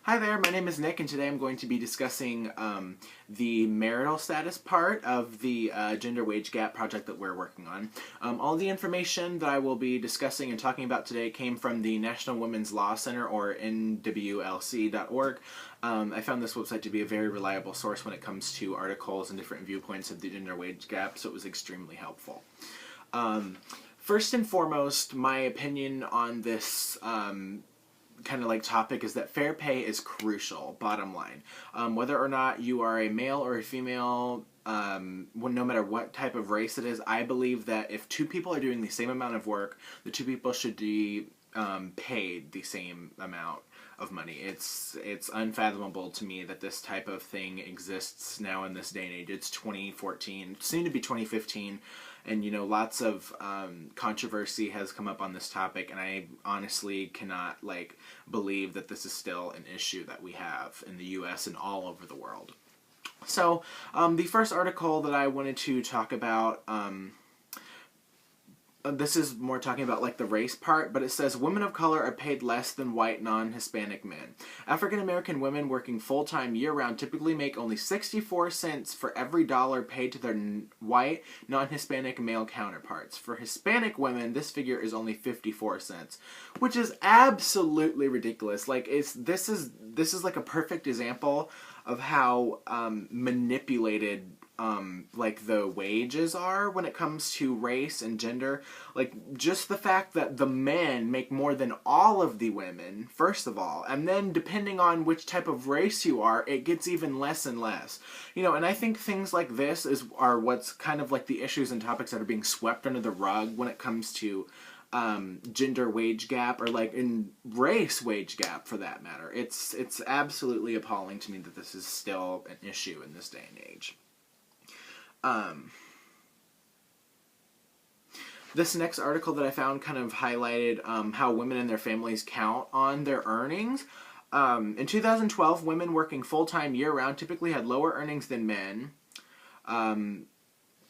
Hi there, my name is Nick, and today I'm going to be discussing the marital status part of the gender wage gap project that we're working on. All the information that I will be discussing and talking about today came from the National Women's Law Center, or NWLC.org. I found this website to be a very reliable source when it comes to articles and different viewpoints of the gender wage gap, so it was extremely helpful. First and foremost, my opinion on this kind of topic is that fair pay is crucial, bottom line. Whether or not you are a male or a female, no matter what type of race it is, I believe that if two people are doing the same amount of work, the two people should be paid the same amount of money. It's unfathomable to me that this type of thing exists now in this day and age. It's 2014, soon to be 2015, and lots of controversy has come up on this topic, and I honestly cannot believe that this is still an issue that we have in the U.S. and all over the world. So the first article that I wanted to talk about, this is more talking about the race part, but it says women of color are paid less than white non-Hispanic men. African American women working full-time year-round typically make only 64 cents for every dollar paid to their white non-Hispanic male counterparts. For Hispanic women, this figure is only 54 cents, which is absolutely ridiculous. This is a perfect example of how manipulated the wages are when it comes to race and gender. Just the fact that the men make more than all of the women, first of all, and then depending on which type of race you are, it gets even less and less. And I think things like this are what's kind of the issues and topics that are being swept under the rug when it comes to gender wage gap, or in race wage gap for that matter. It's absolutely appalling to me that this is still an issue in this day and age. This next article that I found kind of highlighted how women and their families count on their earnings. In 2012, women working full-time year-round typically had lower earnings than men.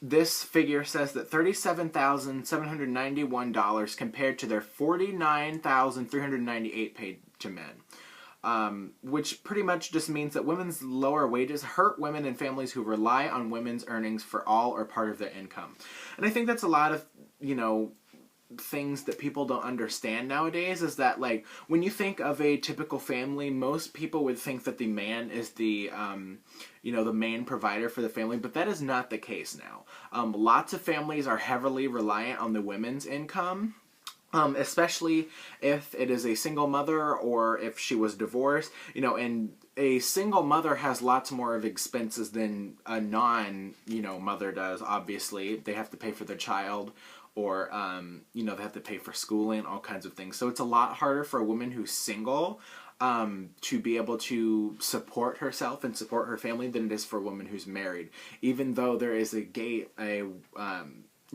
This figure says that $37,791 compared to their $49,398 paid to men. Which pretty much just means that women's lower wages hurt women and families who rely on women's earnings for all or part of their income. And I think that's a lot of, things that people don't understand nowadays, is that, when you think of a typical family, most people would think that the man is the, the main provider for the family, but that is not the case now. Lots of families are heavily reliant on the women's income. Especially if it is a single mother or if she was divorced, and a single mother has lots more of expenses than a mother does, obviously. They have to pay for their child, or, they have to pay for schooling, all kinds of things. So it's a lot harder for a woman who's single to be able to support herself and support her family than it is for a woman who's married, even though there is a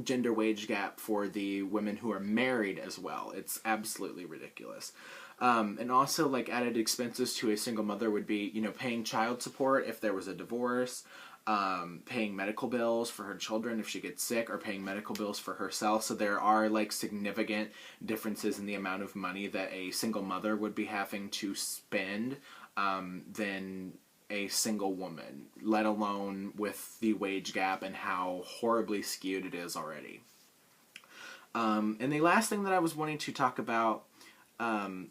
gender wage gap for the women who are married as well. It's absolutely ridiculous. And also, added expenses to a single mother would be, paying child support if there was a divorce, paying medical bills for her children if she gets sick, or paying medical bills for herself. So there are, significant differences in the amount of money that a single mother would be having to spend than a single woman, let alone with the wage gap and how horribly skewed it is already. And the last thing that I was wanting to talk about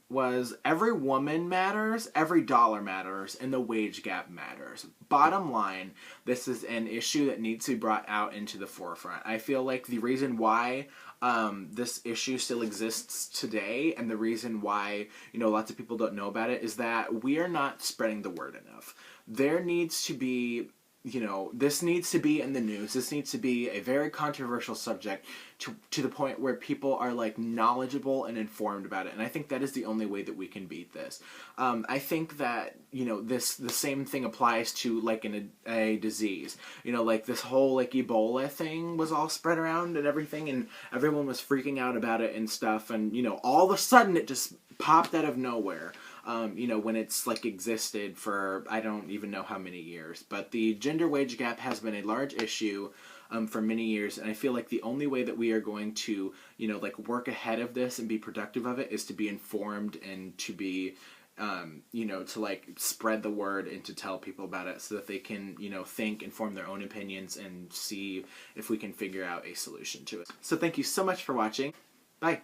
was every woman matters, every dollar matters, and the wage gap matters. Bottom line, this is an issue that needs to be brought out into the forefront. I feel like the reason why this issue still exists today, and the reason why lots of people don't know about it, is that we are not spreading the word enough. There needs to be, this needs to be in the news. This needs to be a very controversial subject to the point where people are knowledgeable and informed about it. And I think that is the only way that we can beat this. I think that, the same thing applies to a disease. This whole Ebola thing was all spread around and everything, and everyone was freaking out about it and stuff. And, all of a sudden it just popped out of nowhere. When it's existed for I don't even know how many years. But the gender wage gap has been a large issue for many years, and I feel like the only way that we are going to work ahead of this and be productive of it is to be informed and to be you know, to like spread the word and to tell people about it so that they can, you know, think and form their own opinions and see if we can figure out a solution to it. So thank you so much for watching. Bye.